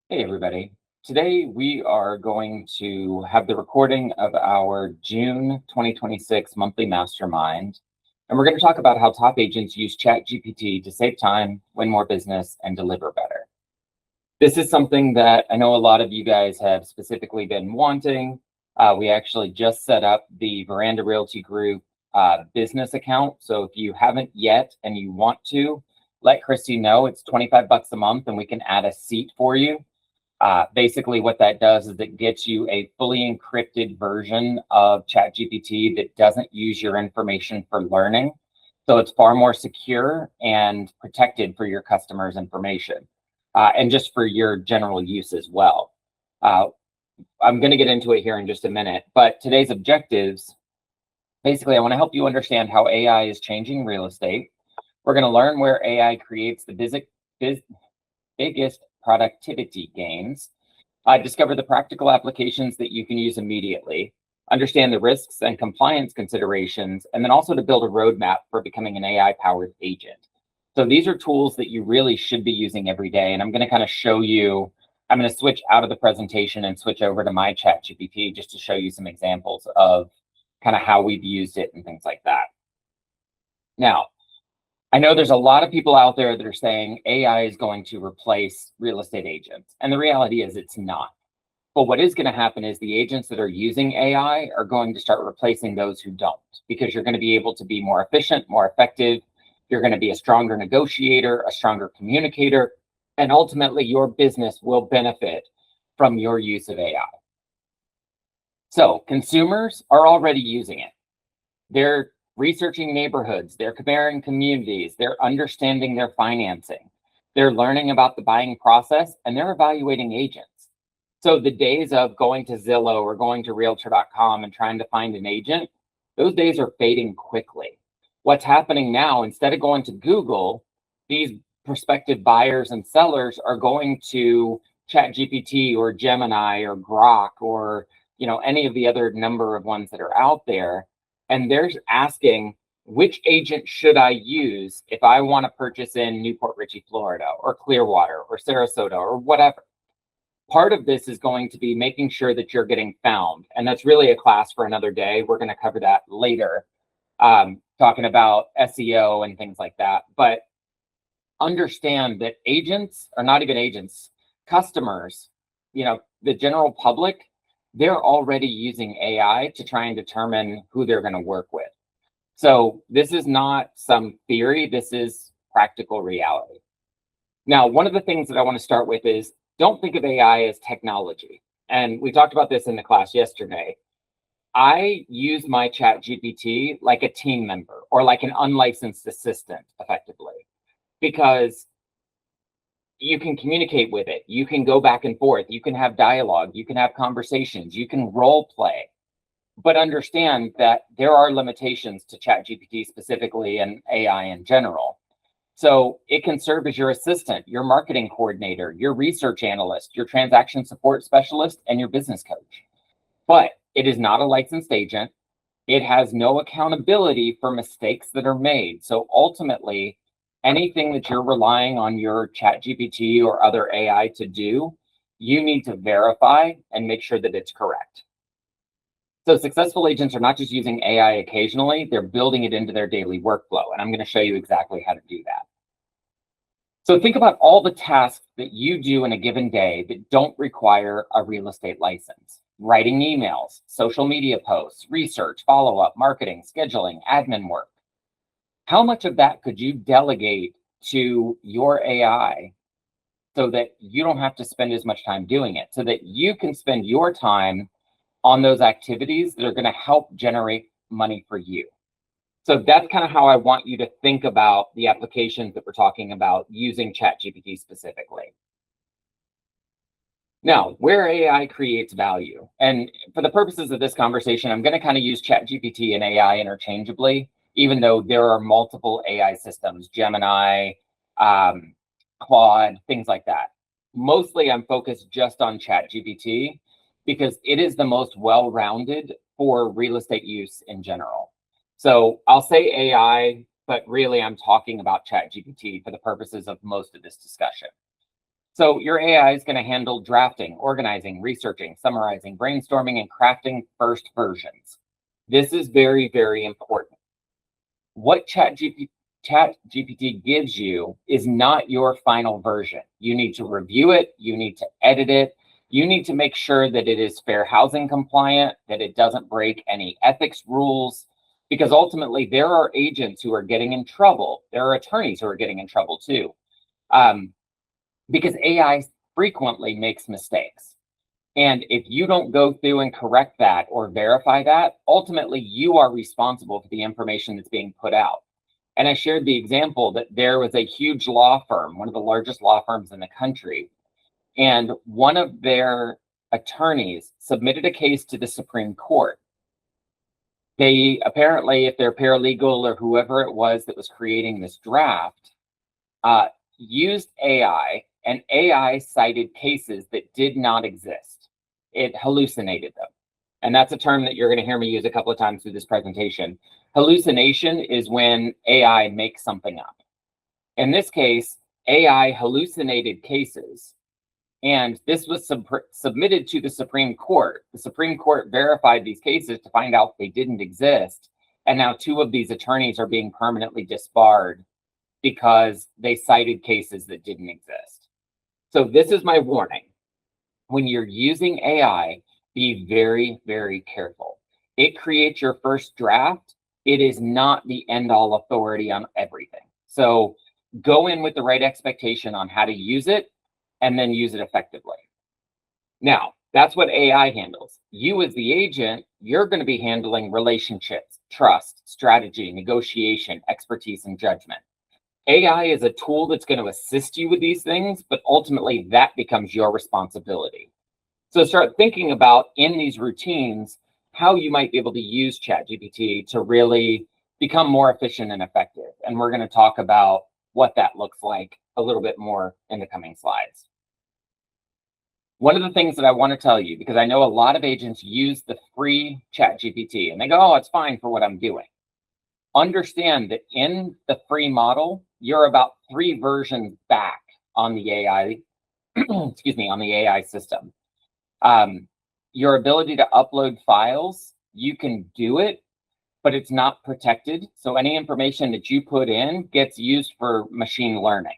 Hey, everybody. Today we are going to have the recording of our June 2026 monthly mastermind. And we're going to talk about how top agents use ChatGPT to save time, win more business, and deliver better. This is something that I know a lot of you guys have specifically been wanting. We actually just set up the Veranda Realty Group business account. So if you haven't yet and you want to, let Christy know. It's 25 bucks a month and we can add a seat for you. Basically, what that does is it gets you a fully encrypted version of ChatGPT that doesn't use your information for learning. So it's far more secure and protected for your customers' information and just for your general use as well. Uh, I'm going to get into it here in just a minute, but today's objectives basically, I want to help you understand how AI is changing real estate. We're going to learn where AI creates the biggest productivity gains, discover the practical applications that you can use immediately, understand the risks and compliance considerations, and then also to build a roadmap for becoming an AI-powered agent. So these are tools that you really should be using every day. And I'm going to kind of show you, I'm going to switch out of the presentation and switch over to my ChatGPT just to show you some examples of kind of how we've used it and things like that. Now, I know there's a lot of people out there that are saying AI is going to replace real estate agents. And the reality is it's not. But what is going to happen is the agents that are using AI are going to start replacing those who don't, because you're going to be able to be more efficient, more effective. You're going to be a stronger negotiator, a stronger communicator, and ultimately your business will benefit from your use of AI. So consumers are already using it. They're researching neighborhoods, they're comparing communities, they're understanding their financing, they're learning about the buying process, and they're evaluating agents. So the days of going to Zillow or going to realtor.com and trying to find an agent, those days are fading quickly. What's happening now, instead of going to Google, these prospective buyers and sellers are going to ChatGPT or Gemini or Grok or any of the other number of ones that are out there. And they're asking, which agent should I use if I want to purchase in Newport Richey, Florida, or Clearwater, or Sarasota, or whatever? Part of this is going to be making sure that you're getting found. And that's really a class for another day. We're going to cover that later, talking about SEO and things like that. But understand that agents, or not even agents, customers, the general public, they're already using AI to try and determine who they're going to work with. So this is not some theory, this is practical reality. Now, one of the things that I want to start with is don't think of AI as technology. And we talked about this in the class yesterday. I use my ChatGPT like a team member or like an unlicensed assistant, effectively, because you can communicate with it. You can go back and forth. You can have dialogue. You can have conversations. You can role play. But understand that there are limitations to ChatGPT specifically and AI in general. So it can serve as your assistant, your marketing coordinator, your research analyst, your transaction support specialist, and your business coach. But it is not a licensed agent. It has no accountability for mistakes that are made. So ultimately, anything that you're relying on your ChatGPT or other AI to do, you need to verify and make sure that it's correct. So successful agents are not just using AI occasionally, they're building it into their daily workflow. And I'm going to show you exactly how to do that. So think about all the tasks that you do in a given day that don't require a real estate license. Writing emails, social media posts, research, follow-up, marketing, scheduling, admin work. How much of that could you delegate to your AI so that you don't have to spend as much time doing it, so that you can spend your time on those activities that are going to help generate money for you? So that's kind of how I want you to think about the applications that we're talking about using ChatGPT specifically. Now, where AI creates value, and for the purposes of this conversation, I'm going to kind of use ChatGPT and AI interchangeably, even though there are multiple AI systems, Gemini, Claude, things like that. Mostly I'm focused just on ChatGPT because it is the most well-rounded for real estate use in general. So I'll say AI, but really I'm talking about ChatGPT for the purposes of most of this discussion. So your AI is going to handle drafting, organizing, researching, summarizing, brainstorming, and crafting first versions. This is very, very important. What ChatGPT gives you is not your final version. You need to review it, you need to edit it, you need to make sure that it is fair housing compliant, that it doesn't break any ethics rules, because ultimately there are agents who are getting in trouble. There are attorneys who are getting in trouble too, because AI frequently makes mistakes. And if you don't go through and correct that or verify that, ultimately you are responsible for the information that's being put out. And I shared the example that there was a huge law firm, one of the largest law firms in the country, and one of their attorneys submitted a case to the Supreme Court. They apparently, if they're paralegal or whoever it was that was creating this draft, used AI, and AI cited cases that did not exist. It hallucinated them. And that's a term that you're going to hear me use a couple of times through this presentation. Hallucination is when AI makes something up. In this case, AI hallucinated cases, and this was submitted to the Supreme Court. The Supreme Court verified these cases to find out they didn't exist. And now 2 of these attorneys are being permanently disbarred because they cited cases that didn't exist. So this is my warning. When you're using AI, be very, very careful. It creates your first draft. It is not the end-all authority on everything. So go in with the right expectation on how to use it and then use it effectively. Now, that's what AI handles. You as the agent, you're going to be handling relationships, trust, strategy, negotiation, expertise, and judgment. AI is a tool that's going to assist you with these things, but ultimately that becomes your responsibility. So start thinking about in these routines, how you might be able to use ChatGPT to really become more efficient and effective. And we're going to talk about what that looks like a little bit more in the coming slides. One of the things that I want to tell you, because I know a lot of agents use the free ChatGPT and they go, oh, it's fine for what I'm doing. Understand that in the free model, you're about 3 versions back on the AI, excuse me, on the AI system. Your ability to upload files, you can do it, but it's not protected. So any information that you put in gets used for machine learning.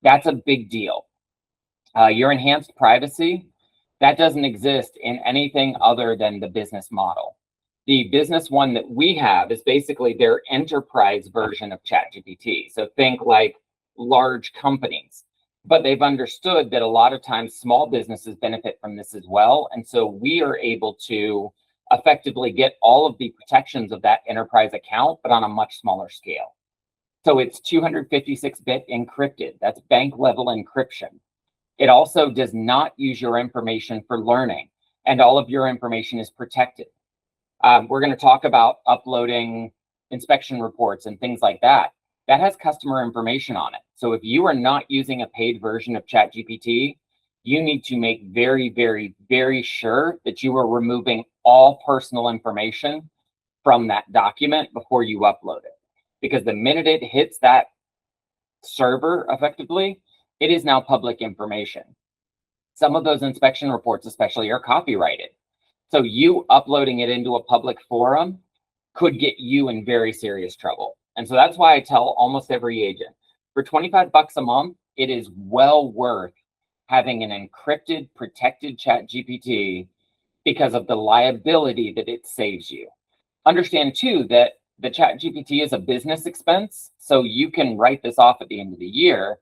That's a big deal. Your enhanced privacy, that doesn't exist in anything other than the business model. The business one that we have is basically their enterprise version of ChatGPT. So think like large companies, but they've understood that a lot of times small businesses benefit from this as well. And so we are able to effectively get all of the protections of that enterprise account, but on a much smaller scale. So it's 256-bit encrypted. That's bank level encryption. It also does not use your information for learning, and all of your information is protected. We're going to talk about uploading inspection reports and things like that. That has customer information on it. So if you are not using a paid version of ChatGPT, you need to make very, very, very sure that you are removing all personal information from that document before you upload it. Because the minute it hits that server effectively, it is now public information. Some of those inspection reports especially are copyrighted. So you uploading it into a public forum could get you in very serious trouble. And so that's why I tell almost every agent, for 25 bucks a month, it is well worth having an encrypted, protected ChatGPT because of the liability that it saves you. Understand too that the ChatGPT is a business expense, so you can write this off at the end of the year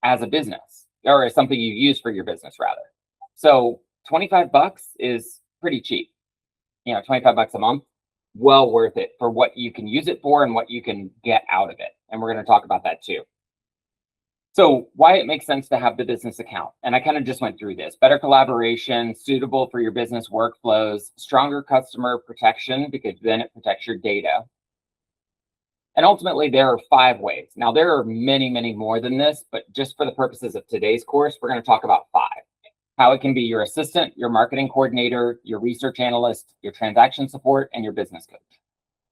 as a business, or as something you use for your business rather. So 25 bucks is pretty cheap. 25 bucks a month, well worth it for what you can use it for and what you can get out of it. And we're going to talk about that too. So why it makes sense to have the business account. And I kind of just went through this. Better collaboration, suitable for your business workflows, stronger customer protection because then it protects your data. And ultimately, there are 5 ways. Now, there are many, many more than this, but just for the purposes of today's course, we're going to talk about 5. How it can be your assistant, your marketing coordinator, your research analyst, your transaction support, and your business coach.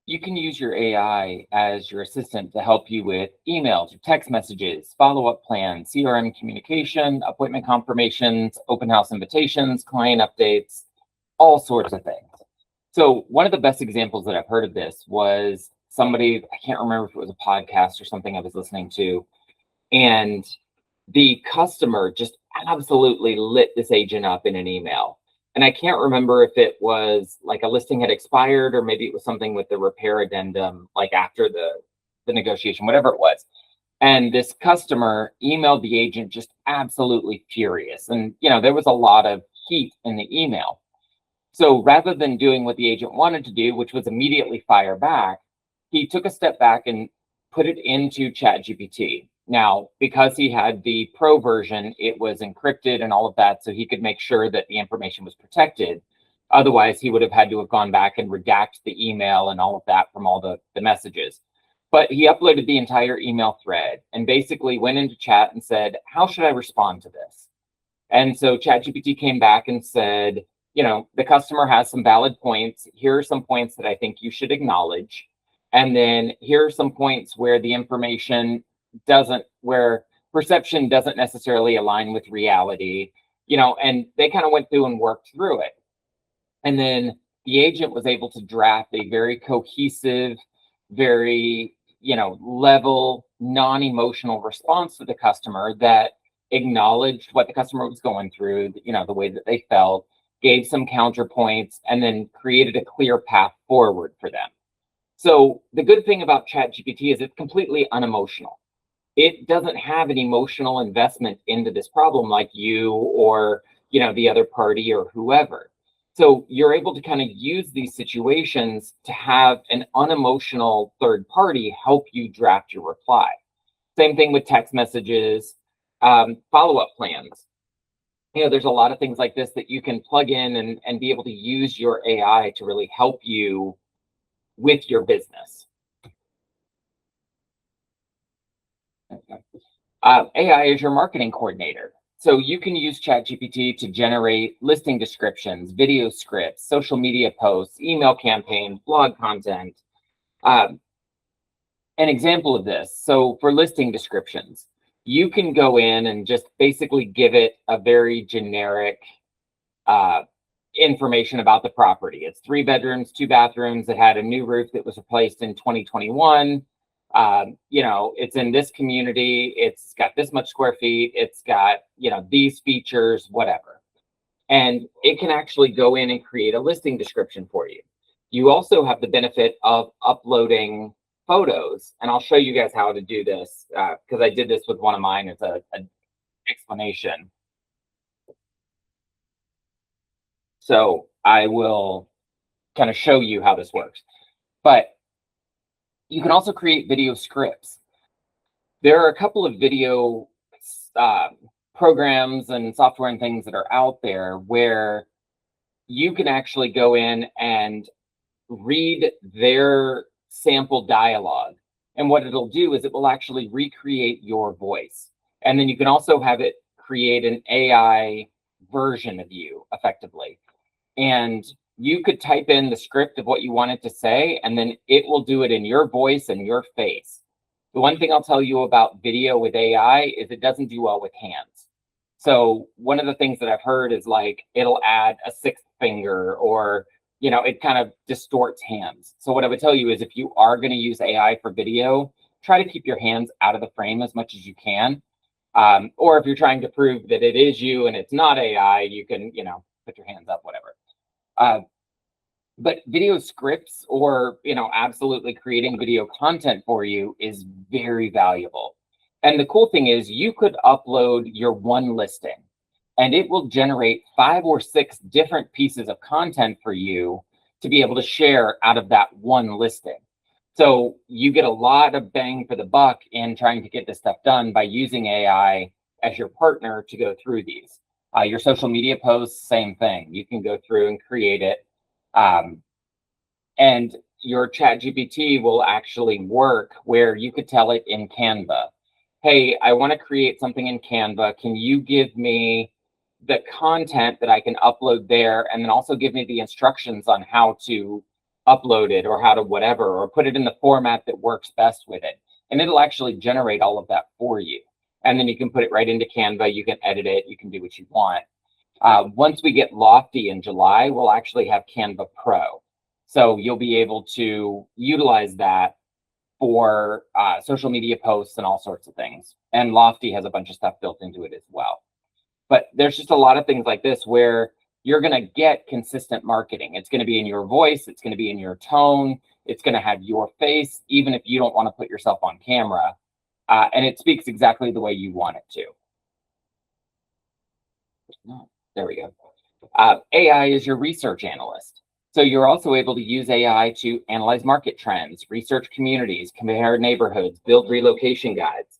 You can use your AI as your assistant to help you with emails or text messages, follow-up plans, CRM communication, appointment confirmations, open house invitations, client updates, all sorts of things. So one of the best examples that I've heard of this was somebody, I can't remember if it was a podcast or something I was listening to, and the customer just absolutely lit this agent up in an email. And I can't remember if it was like a listing had expired or maybe it was something with the repair addendum, like after the negotiation, whatever it was. And this customer emailed the agent just absolutely furious. And, there was a lot of heat in the email. So rather than doing what the agent wanted to do, which was immediately fire back, he took a step back and put it into ChatGPT. Now, because he had the Pro version, it was encrypted and all of that, so he could make sure that the information was protected. Otherwise, he would have had to have gone back and redact the email and all of that from all the messages. But he uploaded the entire email thread and basically went into chat and said, how should I respond to this? And so ChatGPT came back and said, the customer has some valid points. Here are some points that I think you should acknowledge. And then here are some points where the information where perception doesn't necessarily align with reality, and they kind of went through and worked through it. And then the agent was able to draft a very cohesive, very, level, non-emotional response to the customer that acknowledged what the customer was going through, the way that they felt, gave some counterpoints, and then created a clear path forward for them. So the good thing about ChatGPT is it's completely unemotional. It doesn't have an emotional investment into this problem like you or, the other party or whoever. So you're able to kind of use these situations to have an unemotional third party help you draft your reply. Same thing with text messages, follow-up plans. There's a lot of things like this that you can plug in and be able to use your AI to really help you with your business. AI is your marketing coordinator. So you can use ChatGPT to generate listing descriptions, video scripts, social media posts, email campaigns, blog content. An example of this, so for listing descriptions, you can go in and just basically give it a very generic information about the property. It's 3 bedrooms, 2 bathrooms. It had a new roof that was replaced in 2021. It's in this community. It's got this much square feet. It's got, these features, whatever. And it can actually go in and create a listing description for you. You also have the benefit of uploading photos, and I'll show you guys how to do this because I did this with one of mine. It's an explanation. So I will kind of show you how this works. But you can also create video scripts. There are a couple of video programs and software and things that are out there where you can actually go in and read their sample dialogue. And what it'll do is it will actually recreate your voice. And then you can also have it create an AI version of you effectively. And you could type in the script of what you want it to say, and then it will do it in your voice and your face. The one thing I'll tell you about video with AI is it doesn't do well with hands. So one of the things that I've heard is like, it'll add a 6th finger or, it kind of distorts hands. So what I would tell you is if you are going to use AI for video, try to keep your hands out of the frame as much as you can. Or if you're trying to prove that it is you and it's not AI, you can, put your hands up, whatever. But video scripts or, absolutely creating video content for you is very valuable. And the cool thing is you could upload your one listing and it will generate 5 or 6 different pieces of content for you to be able to share out of that one listing. So you get a lot of bang for the buck in trying to get this stuff done by using AI as your partner to go through these. Your social media posts, same thing. You can go through and create it. And your ChatGPT will actually work where you could tell it in Canva, hey, I want to create something in Canva. Can you give me the content that I can upload there? And then also give me the instructions on how to upload it or how to whatever, or put it in the format that works best with it. And it'll actually generate all of that for you. And then you can put it right into Canva. You can edit it. You can do what you want. Once we get Lofty in July, we'll actually have Canva Pro. So you'll be able to utilize that for social media posts and all sorts of things. And Lofty has a bunch of stuff built into it as well. But there's just a lot of things like this where you're going to get consistent marketing. It's going to be in your voice. It's going to be in your tone. It's going to have your face, even if you don't want to put yourself on camera. And it speaks exactly the way you want it to. Oh, there we go. AI is your research analyst. So you're also able to use AI to analyze market trends, research communities, compare neighborhoods, build relocation guides.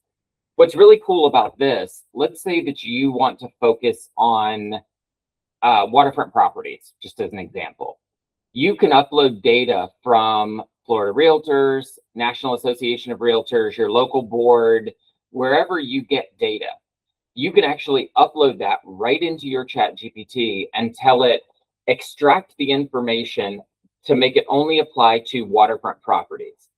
What's really cool about this, let's say that you want to focus on waterfront properties, just as an example. You can upload data from Florida Realtors, National Association of Realtors, your local board, wherever you get data. You can actually upload that right into your ChatGPT and tell it, extract the information to make it only apply to waterfront properties.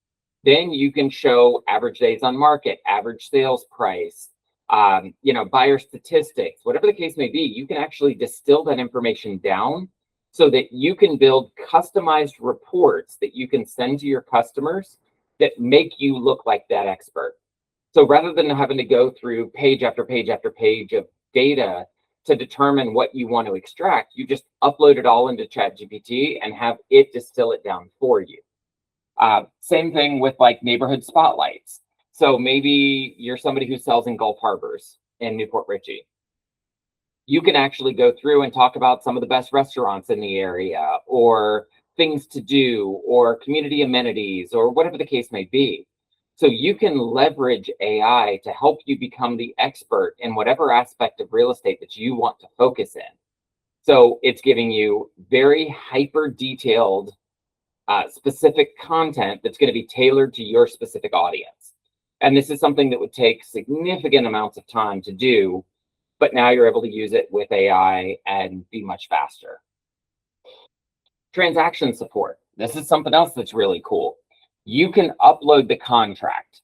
Then you can show average days on market, average sales price, buyer statistics, whatever the case may be. You can actually distill that information down so that you can build customized reports that you can send to your customers that make you look like that expert. So rather than having to go through page after page after page of data to determine what you want to extract, you just upload it all into ChatGPT and have it distill it down for you. Same thing with like neighborhood spotlights. So maybe you're somebody who sells in Gulf Harbors in Newport Richey. You can actually go through and talk about some of the best restaurants in the area, or things to do, or community amenities, or whatever the case may be. So you can leverage AI to help you become the expert in whatever aspect of real estate that you want to focus in. So it's giving you very hyper detailed, specific content that's going to be tailored to your specific audience. And this is something that would take significant amounts of time to do, but now you're able to use it with AI and be much faster. Transaction support. This is something else that's really cool. You can upload the contract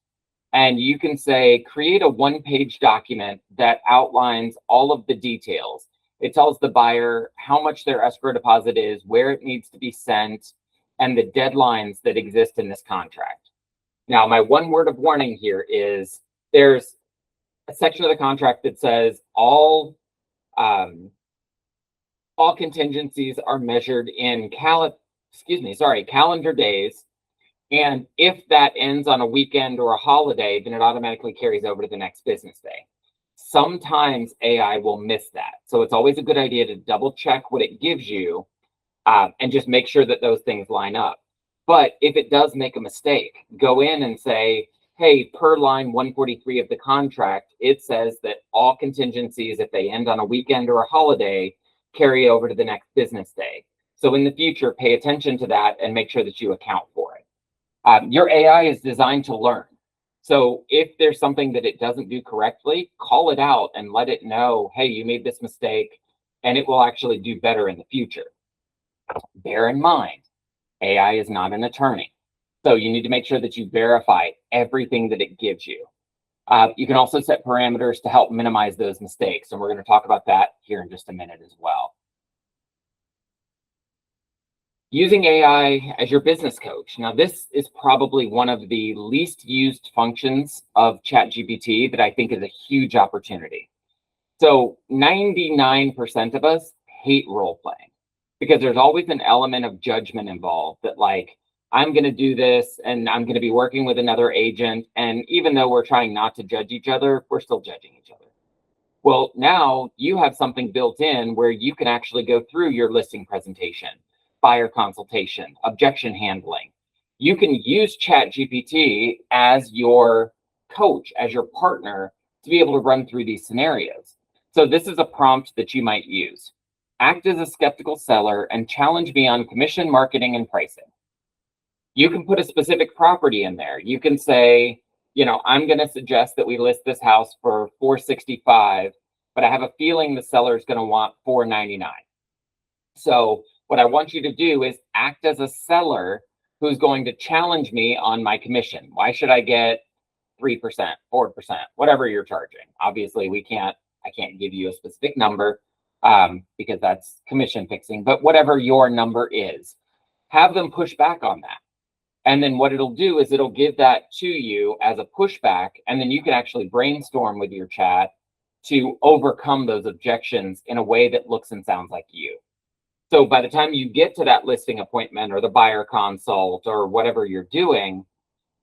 and you can say, create a one-page document that outlines all of the details. It tells the buyer how much their escrow deposit is, where it needs to be sent, and the deadlines that exist in this contract. Now, my one word of warning here is there's a section of the contract that says all contingencies are measured in calendar days. And if that ends on a weekend or a holiday, then it automatically carries over to the next business day. Sometimes AI will miss that. So it's always a good idea to double check what it gives you and just make sure that those things line up. But if it does make a mistake, go in and say, hey, per line 143 of the contract, it says that all contingencies, if they end on a weekend or a holiday, carry over to the next business day. So in the future, pay attention to that and make sure that you account for it. Your AI is designed to learn. So if there's something that it doesn't do correctly, call it out and let it know, hey, you made this mistake, and it will actually do better in the future. Bear in mind, AI is not an attorney. So you need to make sure that you verify everything that it gives you. You can also set parameters to help minimize those mistakes. And we're going to talk about that here in just a minute as well. Using AI as your business coach. Now, this is probably one of the least used functions of ChatGPT that I think is a huge opportunity. So 99% of us hate role playing because there's always an element of judgment involved that, like, I'm going to do this and I'm going to be working with another agent. And even though we're trying not to judge each other, we're still judging each other. Well, now you have something built in where you can actually go through your listing presentation, buyer consultation, objection handling. You can use ChatGPT as your coach, as your partner, to be able to run through these scenarios. So this is a prompt that you might use. Act as a skeptical seller and challenge me on commission, marketing, and pricing. You can put a specific property in there. You can say, I'm going to suggest that we list this house for $465, but I have a feeling the seller is going to want $499. So What I want you to do is act as a seller who's going to challenge me on my commission. Why should I get 3%, 4%, whatever you're charging? Obviously, I can't give you a specific number because that's commission fixing, but whatever your number is, have them push back on that. And then what it'll do is it'll give that to you as a pushback, and then you can actually brainstorm with your chat to overcome those objections in a way that looks and sounds like you. So by the time you get to that listing appointment or the buyer consult or whatever you're doing,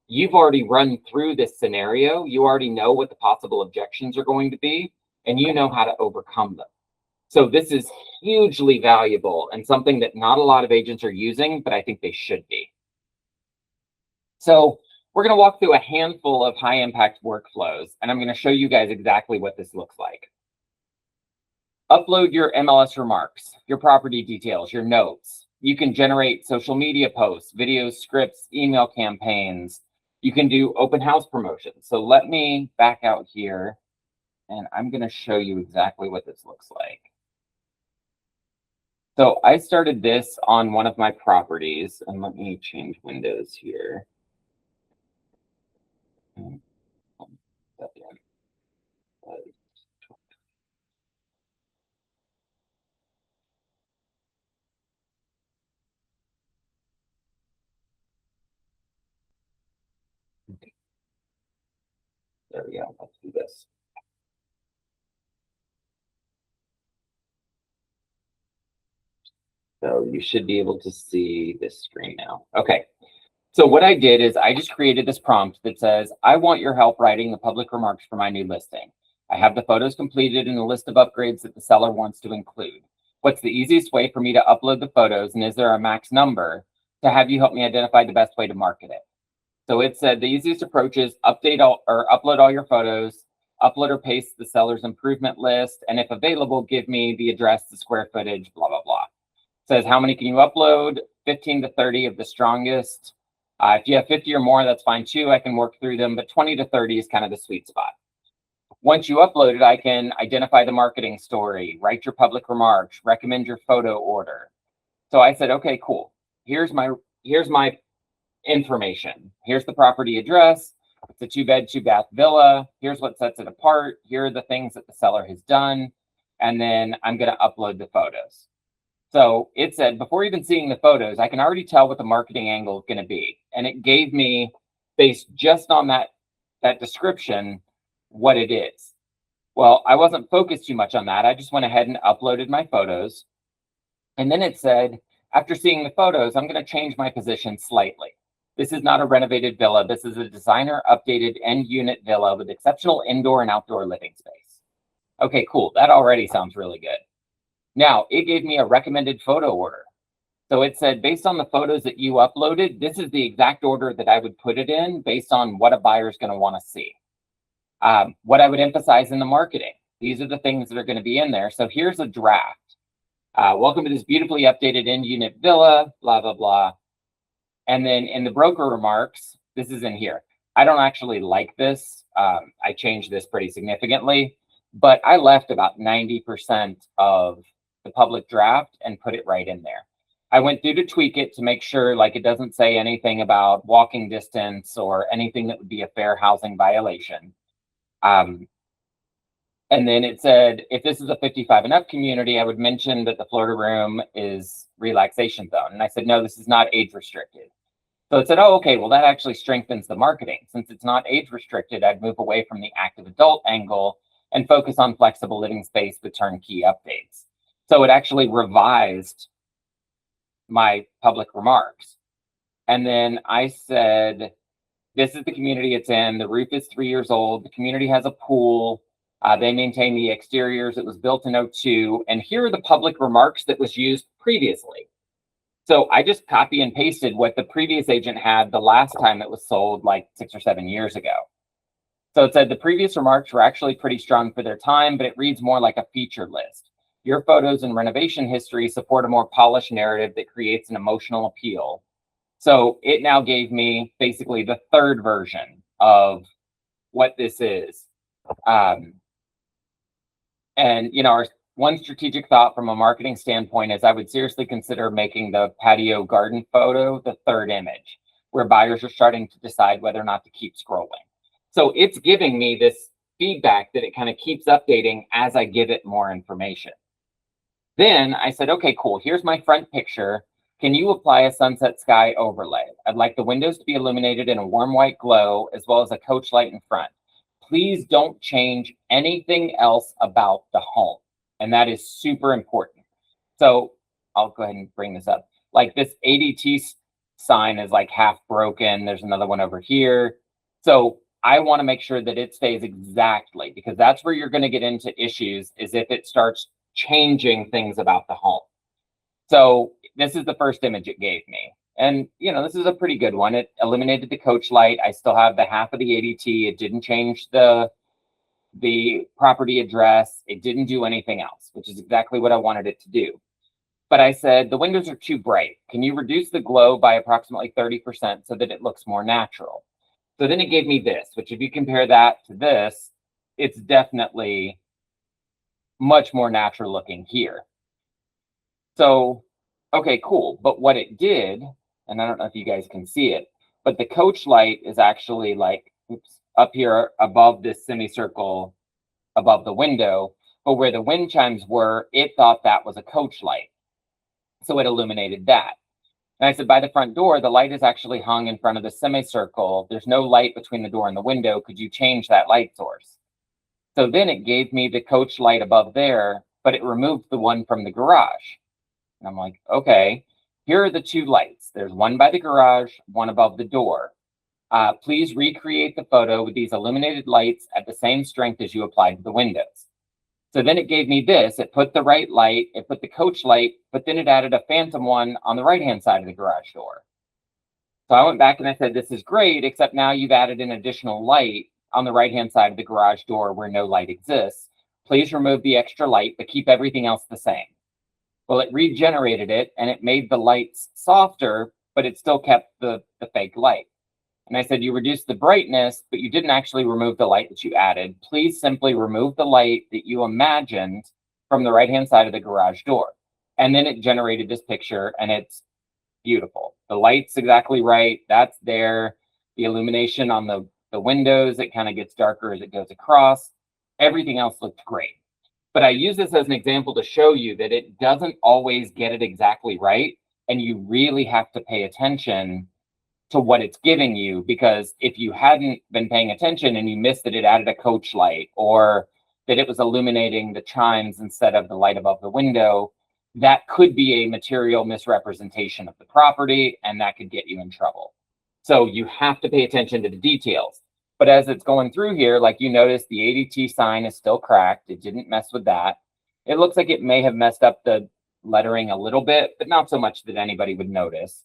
you've already run through this scenario. You already know what the possible objections are going to be, and you know how to overcome them. So this is hugely valuable and something that not a lot of agents are using, but I think they should be. So we're going to walk through a handful of high impact workflows, and I'm going to show you guys exactly what this looks like. Upload your MLS remarks, your property details, your notes. You can generate social media posts, videos, scripts, email campaigns. You can do open house promotions. So let me back out here, and I'm going to show you exactly what this looks like. So I started this on one of my properties, and let me change windows here. There we go. Let's do this. So you should be able to see this screen now. Okay. So what I did is I just created this prompt that says, I want your help writing the public remarks for my new listing. I have the photos completed and a list of upgrades that the seller wants to include. What's the easiest way for me to upload the photos? And is there a max number to have you help me identify the best way to market it? So it said the easiest approach is upload all your photos, upload or paste the seller's improvement list, and if available, give me the address, the square footage, blah, blah, blah. It says how many can you upload? 15 to 30 of the strongest. If you have 50 or more, that's fine too. I can work through them, but 20 to 30 is kind of the sweet spot. Once you upload it, I can identify the marketing story, write your public remarks, recommend your photo order. So I said, okay, cool. Here's my information. Here's the property address. It's a 2-bed, 2-bath villa. Here's what sets it apart. Here are the things that the seller has done. And then I'm going to upload the photos. So it said, before even seeing the photos, I can already tell what the marketing angle is going to be. And it gave me, based just on that description, what it is. Well, I wasn't focused too much on that. I just went ahead and uploaded my photos. And then it said, after seeing the photos, I'm going to change my position slightly. This is not a renovated villa. This is a designer updated end unit villa with exceptional indoor and outdoor living space. Okay, cool. That already sounds really good. Now, it gave me a recommended photo order. So it said, based on the photos that you uploaded, this is the exact order that I would put it in based on what a buyer is going to want to see. What I would emphasize in the marketing. These are the things that are going to be in there. So here's a draft. Welcome to this beautifully updated end unit villa, blah, blah, blah. And then in the broker remarks, this is in here. I don't actually like this. I changed this pretty significantly, but I left about 90% of the public draft and put it right in there. I went through to tweak it to make sure like it doesn't say anything about walking distance or anything that would be a fair housing violation. And then it said, if this is a 55 and up community, I would mention that the Florida room is relaxation zone. And I said, no, this is not age restricted. So it said, oh, okay, well, that actually strengthens the marketing. Since it's not age restricted, I'd move away from the active adult angle and focus on flexible living space with turnkey updates. So it actually revised my public remarks. And then I said, this is the community it's in. The roof is 3 years old. The community has a pool. They maintain the exteriors. It was built in '02. And here are the public remarks that was used previously. So I just copy and pasted what the previous agent had the last time it was sold like 6 or 7 years ago. So it said the previous remarks were actually pretty strong for their time, but it reads more like a feature list. Your photos and renovation history support a more polished narrative that creates an emotional appeal. So it now gave me basically the third version of what this is. And, you know, one strategic thought from a marketing standpoint is I would seriously consider making the patio garden photo the third image, where buyers are starting to decide whether or not to keep scrolling. So it's giving me this feedback that it kind of keeps updating as I give it more information. Then I said, okay, cool. Here's my front picture. Can you apply a sunset sky overlay? I'd like the windows to be illuminated in a warm white glow, as well as a coach light in front. Please don't change anything else about the home. And that is super important. So I'll go ahead and bring this up. Like this ADT sign is like half broken. There's another one over here. So I want to make sure that it stays exactly, because that's where you're going to get into issues, is if it starts changing things about the home. So this is the first image it gave me. And, this is a pretty good one. It eliminated the coach light. I still have the half of the ADT. It didn't change the property address. It didn't do anything else, which is exactly what I wanted it to do. But I said, the windows are too bright. Can you reduce the glow by approximately 30% so that it looks more natural? So then it gave me this, which if you compare that to this, it's definitely much more natural looking here. So, okay, cool. But what it did, and I don't know if you guys can see it, but the coach light is actually like, up here above this semicircle above the window, but where the wind chimes were, it thought that was a coach light. So it illuminated that. And I said, by the front door, the light is actually hung in front of the semicircle. There's no light between the door and the window. Could you change that light source? So then it gave me the coach light above there, but it removed the one from the garage. And I'm like, okay, here are the two lights. There's one by the garage, one above the door. Please recreate the photo with these illuminated lights at the same strength as you applied to the windows. So then it gave me this. It put the right light, it put the coach light, but then it added a phantom one on the right-hand side of the garage door. So I went back and I said, this is great, except now you've added an additional light on the right-hand side of the garage door where no light exists. Please remove the extra light, but keep everything else the same. Well, it regenerated it and it made the lights softer, but it still kept the fake light. And I said, you reduced the brightness, but you didn't actually remove the light that you added. Please simply remove the light that you imagined from the right-hand side of the garage door. And then it generated this picture, and it's beautiful. The light's exactly right. That's there. The illumination on the windows, it kind of gets darker as it goes across. Everything else looked great. But I use this as an example to show you that it doesn't always get it exactly right. And you really have to pay attention to what it's giving you, because if you hadn't been paying attention and you missed that it added a coach light, or that it was illuminating the chimes instead of the light above the window, that could be a material misrepresentation of the property, and that could get you in trouble. So you have to pay attention to the details. But as it's going through here, like you notice, the ADT sign is still cracked. It didn't mess with that. It looks like it may have messed up the lettering a little bit, but not so much that anybody would notice.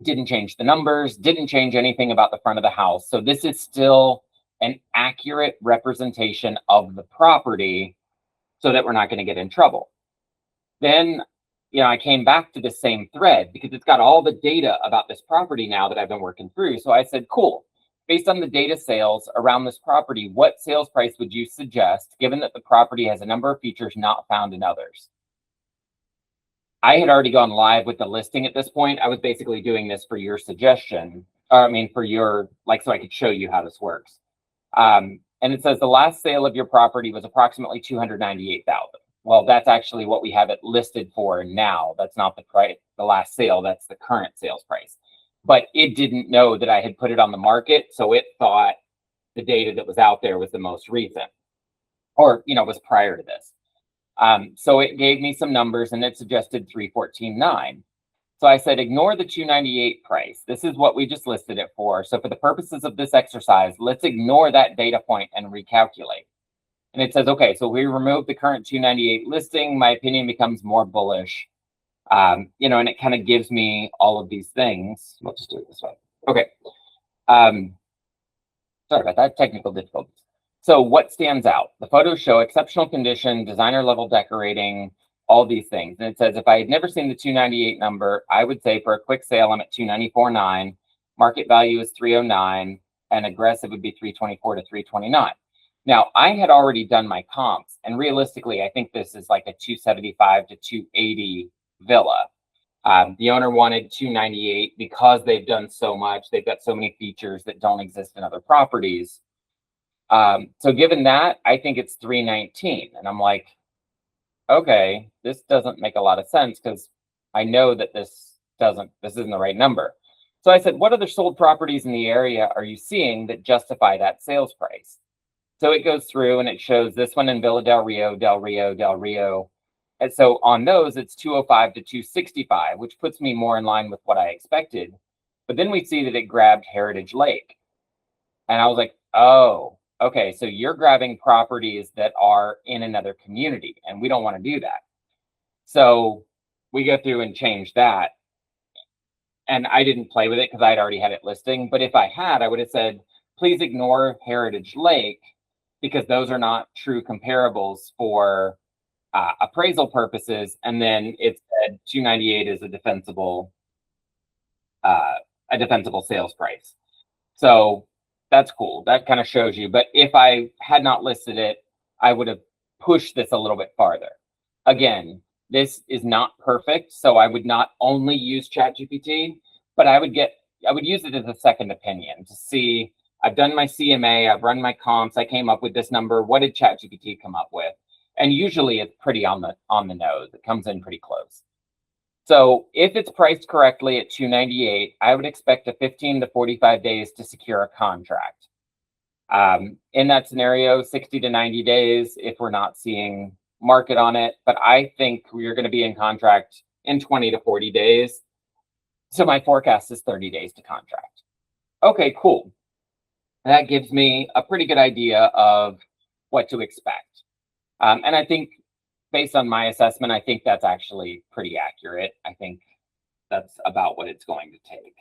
Didn't change the numbers, didn't change anything about the front of the house. So this is still an accurate representation of the property so that we're not going to get in trouble. Then, I came back to the same thread because it's got all the data about this property now that I've been working through. So I said, cool, based on the data sales around this property, what sales price would you suggest, given that the property has a number of features not found in others? I had already gone live with the listing at this point. I was basically doing this for your suggestion, for your, so I could show you how this works. And it says the last sale of your property was approximately $298,000. Well, that's actually what we have it listed for now. That's not the price, the last sale, that's the current sales price. But it didn't know that I had put it on the market, so it thought the data that was out there was the most recent, or, was prior to this. So it gave me some numbers and it suggested 314.9. So I said, ignore the 298 price. This is what we just listed it for. So for the purposes of this exercise, let's ignore that data point and recalculate. And it says, okay, so we remove the current 298 listing. My opinion becomes more bullish. And it kind of gives me all of these things. Let's just do it this way. Okay. Sorry about that, technical difficulties. So what stands out? The photos show exceptional condition, designer level decorating, all these things. And it says, if I had never seen the 298 number, I would say for a quick sale, I'm at 294.9. Market value is 309, and aggressive would be 324 to 329. Now, I had already done my comps, and realistically, I think this is like a 275 to 280 villa. The owner wanted 298 because they've done so much. They've got so many features that don't exist in other properties. So given that, I think it's 319. And I'm like, okay, this doesn't make a lot of sense because I know that this isn't the right number. So I said, what other sold properties in the area are you seeing that justify that sales price? So it goes through and it shows this one in Villa Del Rio, Del Rio, Del Rio. And so on those, it's 205 to 265, which puts me more in line with what I expected. But then we see that it grabbed Heritage Lake. And I was like, oh, okay, so you're grabbing properties that are in another community, and we don't want to do that. So we go through and change that. And I didn't play with it because I'd already had it listing. But if I had, I would have said, please ignore Heritage Lake because those are not true comparables for appraisal purposes. And then it said 298 is a defensible sales price. So that's cool. That kind of shows you. But if I had not listed it, I would have pushed this a little bit farther. Again, this is not perfect, so I would not only use ChatGPT, but I would use it as a second opinion to see, I've done my CMA, I've run my comps, I came up with this number. What did ChatGPT come up with? And usually it's pretty on the nose. It comes in pretty close. So if it's priced correctly at 298, I would expect a 15 to 45 days to secure a contract. In that scenario, 60 to 90 days if we're not seeing market on it. But I think we're going to be in contract in 20 to 40 days. So my forecast is 30 days to contract. Okay, cool. That gives me a pretty good idea of what to expect. And I think based on my assessment, I think that's actually pretty accurate. I think that's about what it's going to take.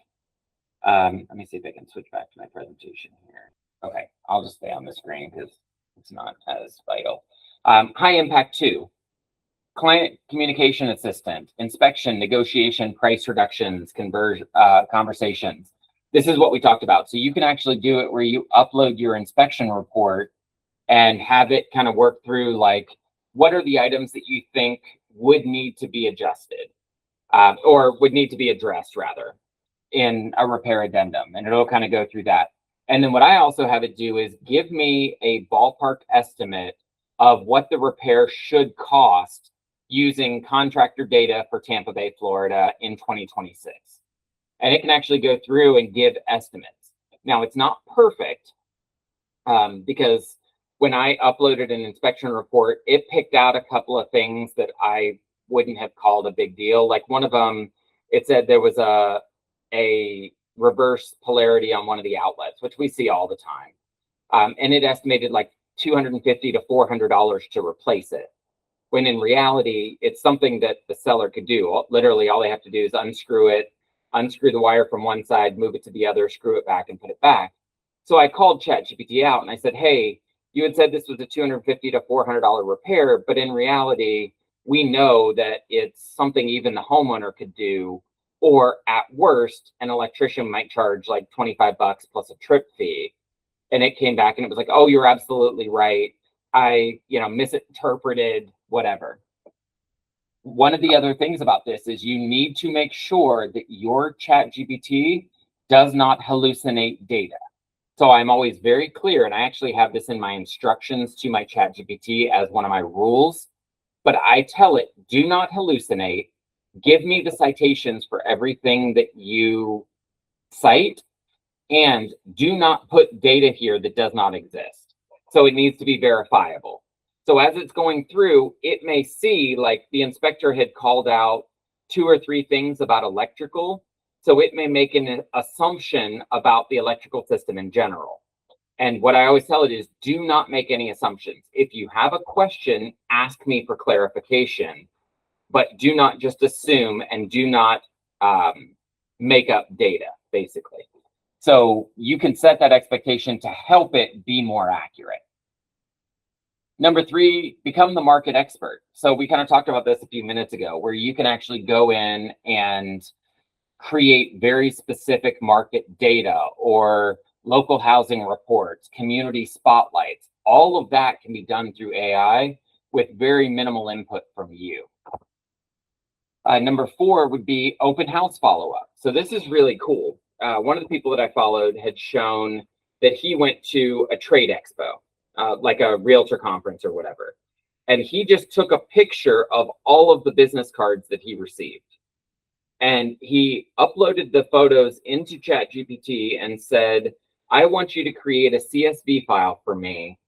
Let me see if I can switch back to my presentation here. Okay, I'll just stay on the screen because it's not as vital. High impact 2, client communication assistant, inspection, negotiation, price reductions, conversations. This is what we talked about. So you can actually do it where you upload your inspection report and have it kind of work through like, what are the items that you think would need to be adjusted or would need to be addressed rather in a repair addendum, and it'll kind of go through that. And then what I also have it do is give me a ballpark estimate of what the repair should cost using contractor data for Tampa Bay, Florida in 2026. And it can actually go through and give estimates. Now, it's not perfect because when I uploaded an inspection report, it picked out a couple of things that I wouldn't have called a big deal. Like one of them, it said there was a reverse polarity on one of the outlets, which we see all the time. And it estimated like $250 to $400 to replace it. When in reality, it's something that the seller could do. Literally, all they have to do is unscrew the wire from one side, move it to the other, screw it back, and put it back. So I called ChatGPT out and I said, hey, you had said this was a $250 to $400 repair, but in reality, we know that it's something even the homeowner could do, or at worst, an electrician might charge like 25 bucks plus a trip fee. And it came back and it was like, oh, you're absolutely right. I, misinterpreted whatever. One of the other things about this is you need to make sure that your ChatGPT does not hallucinate data. So I'm always very clear, and I actually have this in my instructions to my ChatGPT as one of my rules, but I tell it, do not hallucinate. Give me the citations for everything that you cite, and do not put data here that does not exist. So it needs to be verifiable. So as it's going through, it may see like the inspector had called out 2 or 3 things about electrical. So it may make an assumption about the electrical system in general. And what I always tell it is, do not make any assumptions. If you have a question, ask me for clarification, but do not just assume and do not make up data, basically. So you can set that expectation to help it be more accurate. Number 3, become the market expert. So we kind of talked about this a few minutes ago, where you can actually go in and create very specific market data or local housing reports, community spotlights. All of that can be done through AI with very minimal input from you. Number 4 would be open house follow-up. So this is really cool. One of the people that I followed had shown that he went to a trade expo, like a realtor conference or whatever. And he just took a picture of all of the business cards that he received. And he uploaded the photos into ChatGPT and said, I want you to create a CSV file for me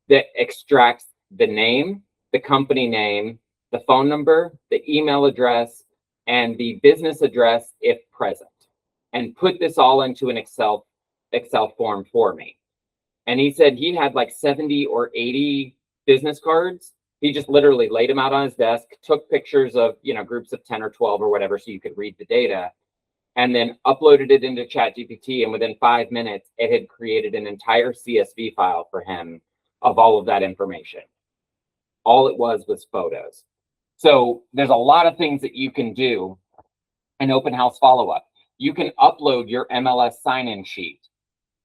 that extracts the name, the company name, the phone number, the email address, and the business address if present, and put this all into an Excel form for me. And he said he had like 70 or 80 business cards. He just literally laid them out on his desk, took pictures of, groups of 10 or 12 or whatever, so you could read the data, and then uploaded it into ChatGPT. And within 5 minutes, it had created an entire CSV file for him of all of that information. All it was photos. So there's a lot of things that you can do in open house follow-up. You can upload your MLS sign-in sheet,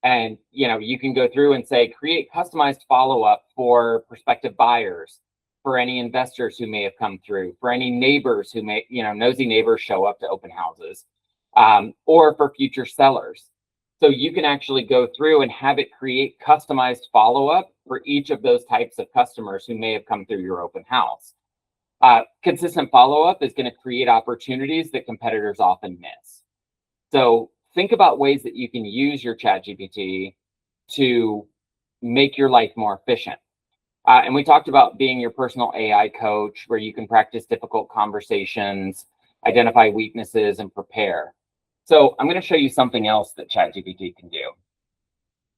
and you can go through and say, create customized follow-up for prospective buyers, for any investors who may have come through, for any neighbors who may, nosy neighbors show up to open houses, or for future sellers. So you can actually go through and have it create customized follow-up for each of those types of customers who may have come through your open house. Consistent follow-up is going to create opportunities that competitors often miss. So think about ways that you can use your ChatGPT to make your life more efficient. And we talked about being your personal AI coach, where you can practice difficult conversations, identify weaknesses, and prepare. So I'm going to show you something else that ChatGPT can do.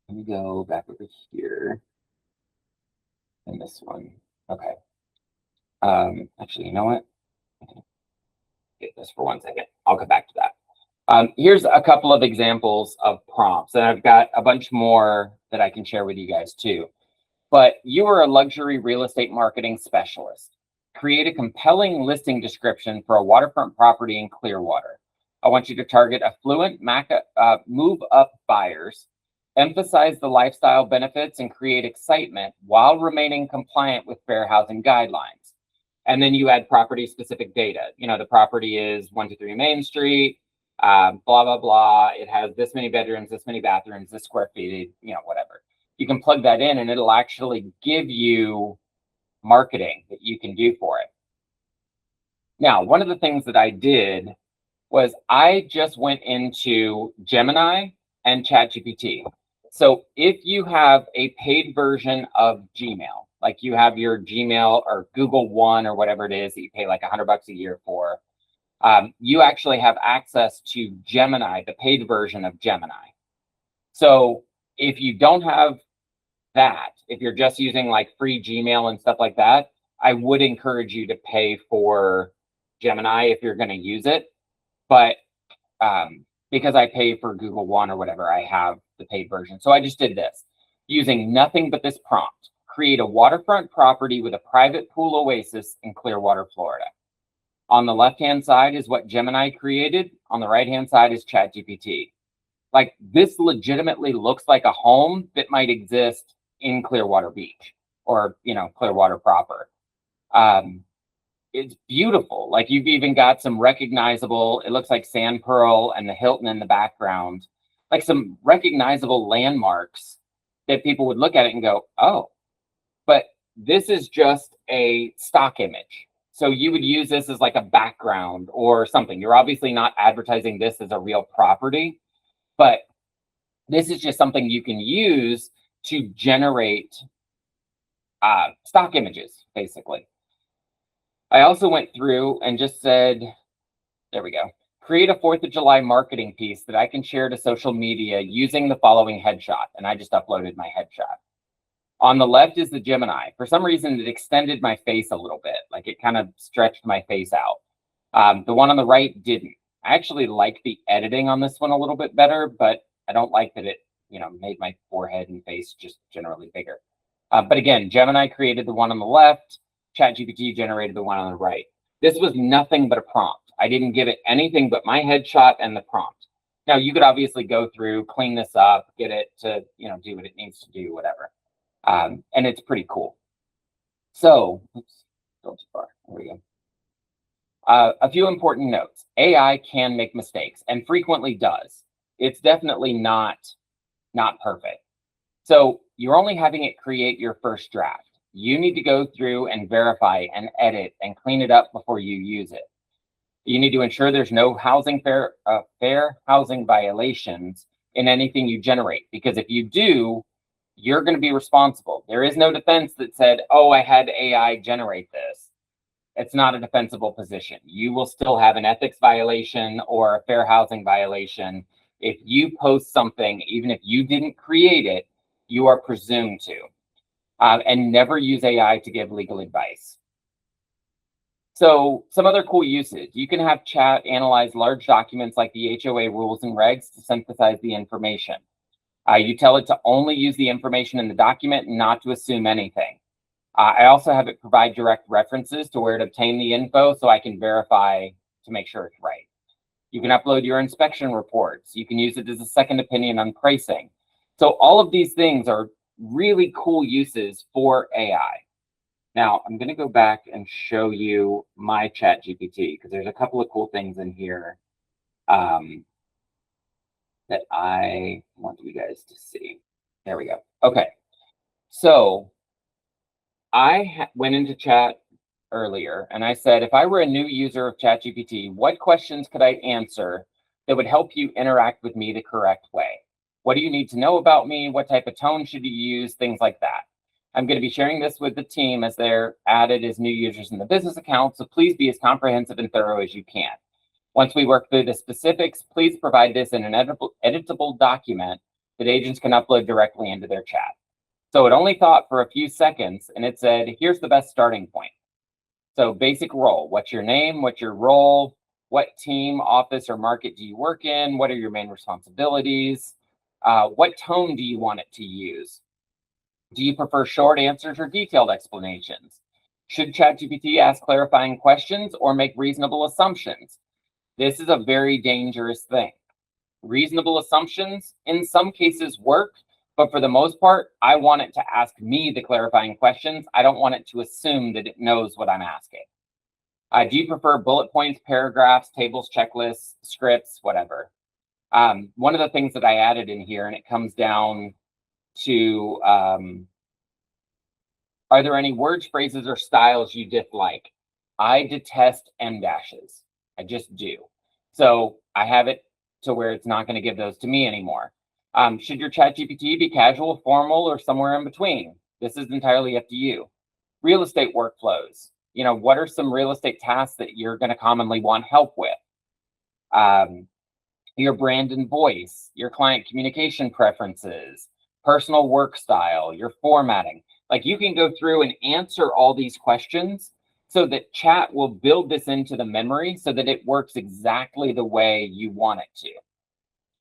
Let me go back over here. And this one. Okay. Actually, you know what? Get this for 1 second. I'll come back to that. Here's a couple of examples of prompts, and I've got a bunch more that I can share with you guys too. But you are a luxury real estate marketing specialist. Create a compelling listing description for a waterfront property in Clearwater. I want you to target affluent move-up buyers, emphasize the lifestyle benefits, and create excitement while remaining compliant with fair housing guidelines. And then you add property-specific data. The property is 123 Main Street, blah, blah, blah. It has this many bedrooms, this many bathrooms, this square feet, whatever. You can plug that in and it'll actually give you marketing that you can do for it. Now, one of the things that I did was I just went into Gemini and ChatGPT. So if you have a paid version of Gmail, like you have your Gmail or Google One or whatever it is that you pay like $100 a year for, you actually have access to Gemini, the paid version of Gemini. So if you don't have that, if you're just using like free Gmail and stuff like that, I would encourage you to pay for Gemini if you're going to use it. But because I pay for Google One or whatever, I have the paid version. So I just did this using nothing but this prompt. Create a waterfront property with a private pool oasis in Clearwater, Florida. On the left-hand side is what Gemini created. On the right-hand side is ChatGPT. Like, this legitimately looks like a home that might exist in Clearwater Beach or, Clearwater proper. It's beautiful. Like, you've even got some recognizable, it looks like Sand Pearl and the Hilton in the background, like some recognizable landmarks that people would look at it and go, oh, but this is just a stock image. So you would use this as like a background or something. You're obviously not advertising this as a real property, but this is just something you can use to generate stock images, basically. I also went through and just said, there we go, create a 4th of July marketing piece that I can share to social media using the following headshot. And I just uploaded my headshot. On the left is the Gemini. For some reason, it extended my face a little bit. Like, it kind of stretched my face out. The one on the right didn't. I actually like the editing on this one a little bit better, but I don't like that it, made my forehead and face just generally bigger. But again, Gemini created the one on the left. ChatGPT generated the one on the right. This was nothing but a prompt. I didn't give it anything but my headshot and the prompt. Now, you could obviously go through, clean this up, get it to, do what it needs to do, whatever. And it's pretty cool. So, oops, go too far. There we go. A few important notes. AI can make mistakes and frequently does. It's definitely not perfect. So you're only having it create your first draft. You need to go through and verify and edit and clean it up before you use it. You need to ensure there's no fair housing violations in anything you generate, because if you do, you're going to be responsible. There is no defense that said, oh, I had AI generate this. It's not a defensible position. You will still have an ethics violation or a fair housing violation. If you post something, even if you didn't create it, you are presumed to. And never use AI to give legal advice. So some other cool usage. You can have chat analyze large documents like the HOA rules and regs to synthesize the information. You tell it to only use the information in the document, not to assume anything. I also have it provide direct references to where to obtain the info so I can verify to make sure it's right. You can upload your inspection reports. You can use it as a second opinion on pricing. So all of these things are really cool uses for AI. Now, I'm going to go back and show you my ChatGPT because there's a couple of cool things in here that I want you guys to see. There we go. Okay. So I went into chat earlier and I said, if I were a new user of ChatGPT, what questions could I answer that would help you interact with me the correct way? What do you need to know about me? What type of tone should you use? Things like that. I'm going to be sharing this with the team as they're added as new users in the business account, so please be as comprehensive and thorough as you can. Once we work through the specifics, please provide this in an editable document that agents can upload directly into their chat. So it only thought for a few seconds, and it said, here's the best starting point. So basic role, what's your name, what's your role, what team, office, or market do you work in, what are your main responsibilities, what tone do you want it to use? Do you prefer short answers or detailed explanations? Should ChatGPT ask clarifying questions or make reasonable assumptions? This is a very dangerous thing. Reasonable assumptions in some cases work, but for the most part, I want it to ask me the clarifying questions. I don't want it to assume that it knows what I'm asking. Do you prefer bullet points, paragraphs, tables, checklists, scripts, whatever? One of the things that I added in here, and it comes down to, are there any words, phrases, or styles you dislike? I detest M dashes. I just do. So I have it to where it's not going to give those to me anymore. Should your ChatGPT be casual, formal, or somewhere in between? This is entirely up to you. Real estate workflows. What are some real estate tasks that you're going to commonly want help with? Your brand and voice, your client communication preferences, personal work style, your formatting. Like you can go through and answer all these questions so that chat will build this into the memory so that it works exactly the way you want it to.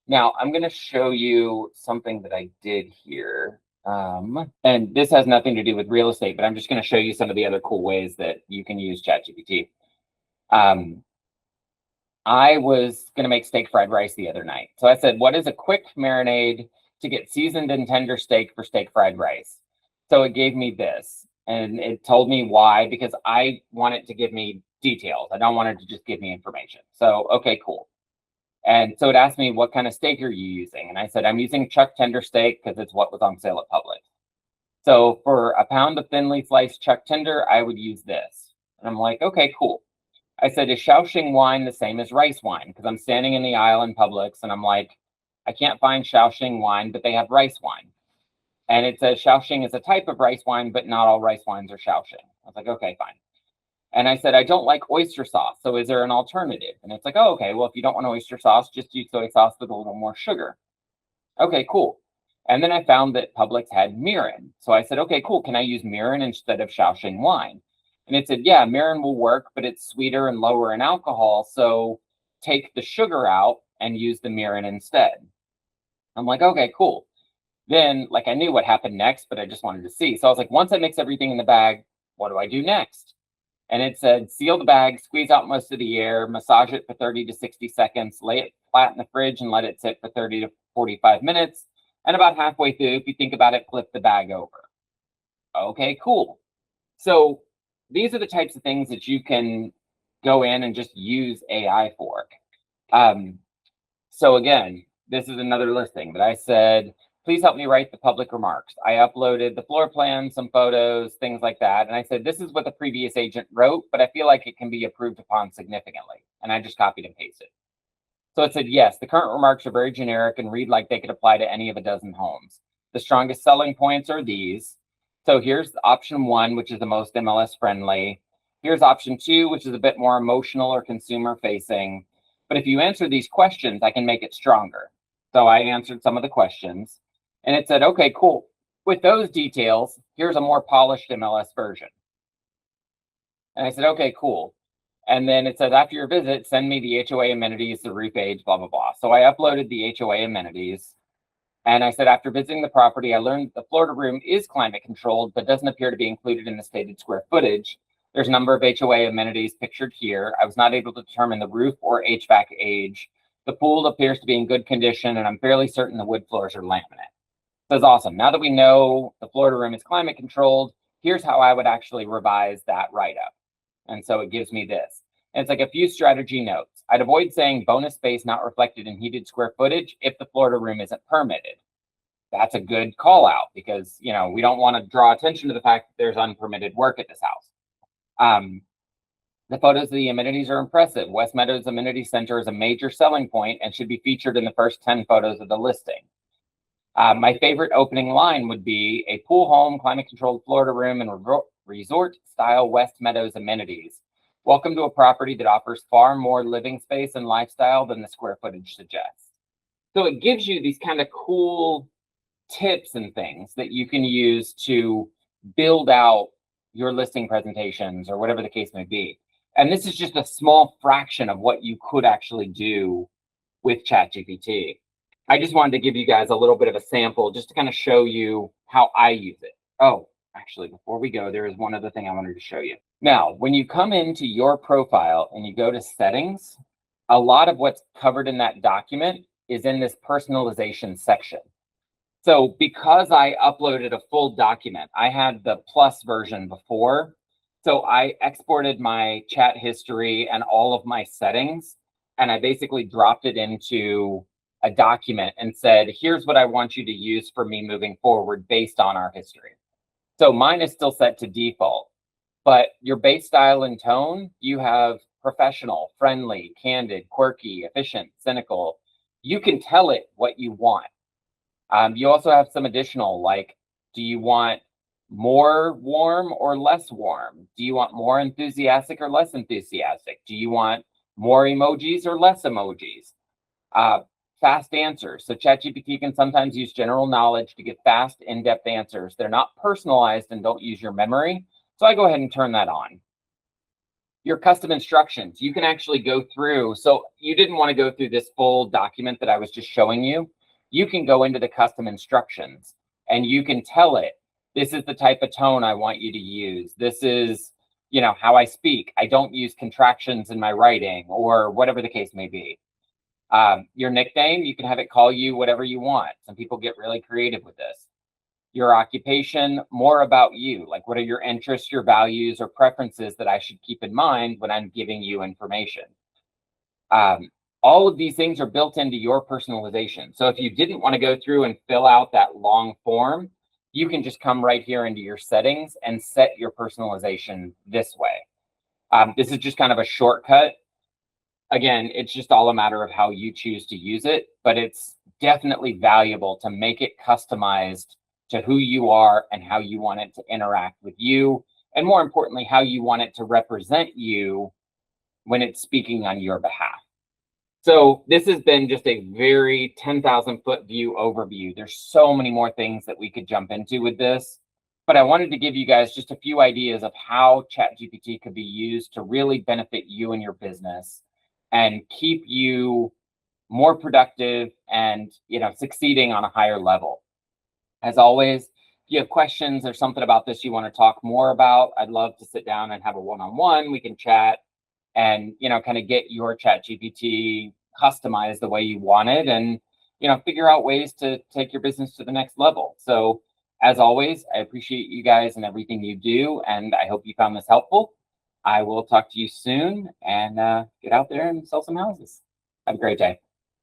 Now, I'm going to show you something that I did here. And this has nothing to do with real estate, but I'm just going to show you some of the other cool ways that you can use ChatGPT. I was going to make steak fried rice the other night. So I said, what is a quick marinade to get seasoned and tender steak for steak fried rice? So it gave me this, and it told me why, because I want it to give me details. I don't want it to just give me information. So, okay, cool. And so it asked me, what kind of steak are you using? And I said, I'm using chuck tender steak because it's what was on sale at Publix. So for a pound of thinly sliced chuck tender, I would use this. And I'm like, okay, cool. I said, is Shaoxing wine the same as rice wine? Because I'm standing in the aisle in Publix and I'm like, I can't find Shaoxing wine, but they have rice wine. And it says Shaoxing is a type of rice wine, but not all rice wines are Shaoxing. I was like, okay, fine. And I said, I don't like oyster sauce. So is there an alternative? And it's like, oh, okay, well, if you don't want oyster sauce, just use soy sauce with a little more sugar. Okay, cool. And then I found that Publix had mirin. So I said, okay, cool. Can I use mirin instead of Shaoxing wine? And it said, yeah, mirin will work, but it's sweeter and lower in alcohol. So take the sugar out and use the mirin instead. I'm like, okay, cool. Then, like, I knew what happened next, but I just wanted to see. So I was like, once I mix everything in the bag, what do I do next? And it said, seal the bag, squeeze out most of the air, massage it for 30 to 60 seconds, lay it flat in the fridge and let it sit for 30 to 45 minutes. And about halfway through, if you think about it, flip the bag over. Okay, cool. So these are the types of things that you can go in and just use AI for. Um, so again, this is another listing that I said, please help me write the public remarks. I uploaded the floor plan, some photos, things like that. And I said, this is what the previous agent wrote, but I feel like it can be improved upon significantly. And I just copied and pasted. So it said, yes, the current remarks are very generic and read like they could apply to any of a dozen homes. The strongest selling points are these. So here's option one, which is the most MLS friendly. Here's option two, which is a bit more emotional or consumer facing. But if you answer these questions, I can make it stronger. So I answered some of the questions and it said, okay, cool. With those details, here's a more polished MLS version. And I said, okay, cool. And then it says, after your visit, send me the HOA amenities, the roof age, blah, blah, blah. So I uploaded the HOA amenities. And I said, after visiting the property, I learned the Florida room is climate controlled, but doesn't appear to be included in the stated square footage. There's a number of HOA amenities pictured here. I was not able to determine the roof or HVAC age. The pool appears to be in good condition, and I'm fairly certain the wood floors are laminate. So it's awesome. Now that we know the Florida room is climate controlled, here's how I would actually revise that write-up. And so it gives me this. And it's like a few strategy notes. I'd avoid saying bonus space not reflected in heated square footage if the Florida room isn't permitted. That's a good call out because, you know, we don't want to draw attention to the fact that there's unpermitted work at this house. The photos of the amenities are impressive. West Meadows Amenity Center is a major selling point and should be featured in the first 10 photos of the listing. My favorite opening line would be a pool home, climate-controlled Florida room, and resort-style West Meadows amenities. Welcome to a property that offers far more living space and lifestyle than the square footage suggests. So it gives you these kind of cool tips and things that you can use to build out your listing presentations or whatever the case may be. And this is just a small fraction of what you could actually do with ChatGPT. I just wanted to give you guys a little bit of a sample just to kind of show you how I use it. Oh, actually, before we go, there is one other thing I wanted to show you. Now, when you come into your profile and you go to settings, a lot of what's covered in that document is in this personalization section. So because I uploaded a full document, I had the plus version before. So I exported my chat history and all of my settings, and I basically dropped it into a document and said, here's what I want you to use for me moving forward based on our history. So mine is still set to default, but your base style and tone, you have professional, friendly, candid, quirky, efficient, cynical. You can tell it what you want. You also have some additional, like, do you want more warm or less warm? Do you want more enthusiastic or less enthusiastic? Do you want more emojis or less emojis? Fast answers. So ChatGPT can sometimes use general knowledge to get fast, in-depth answers. They're not personalized and don't use your memory. So I go ahead and turn that on. Your custom instructions, you can actually go through. So you didn't want to go through this full document that I was just showing you. You can go into the custom instructions and you can tell it, this is the type of tone I want you to use. This is, you know, how I speak. I don't use contractions in my writing or whatever the case may be. Your nickname, you can have it call you whatever you want. Some people get really creative with this. Your occupation, more about you. Like, what are your interests, your values, or preferences that I should keep in mind when I'm giving you information? All of these things are built into your personalization. So if you didn't want to go through and fill out that long form, you can just come right here into your settings and set your personalization this way. This is just kind of a shortcut. Again, it's just all a matter of how you choose to use it, but it's definitely valuable to make it customized to who you are and how you want it to interact with you. And more importantly, how you want it to represent you when it's speaking on your behalf. So this has been just a very 10,000 foot view overview. There's so many more things that we could jump into with this, but I wanted to give you guys just a few ideas of how ChatGPT could be used to really benefit you and your business and keep you more productive and, you know, succeeding on a higher level. As always, if you have questions or something about this you want to talk more about, I'd love to sit down and have a one-on-one. We can chat and, you know, kind of get your ChatGPT customized the way you want it and, you know, figure out ways to take your business to the next level. So As always, I appreciate you guys and everything you do, and I hope you found this helpful. I will talk to you soon, and get out there and sell some houses. Have a great day.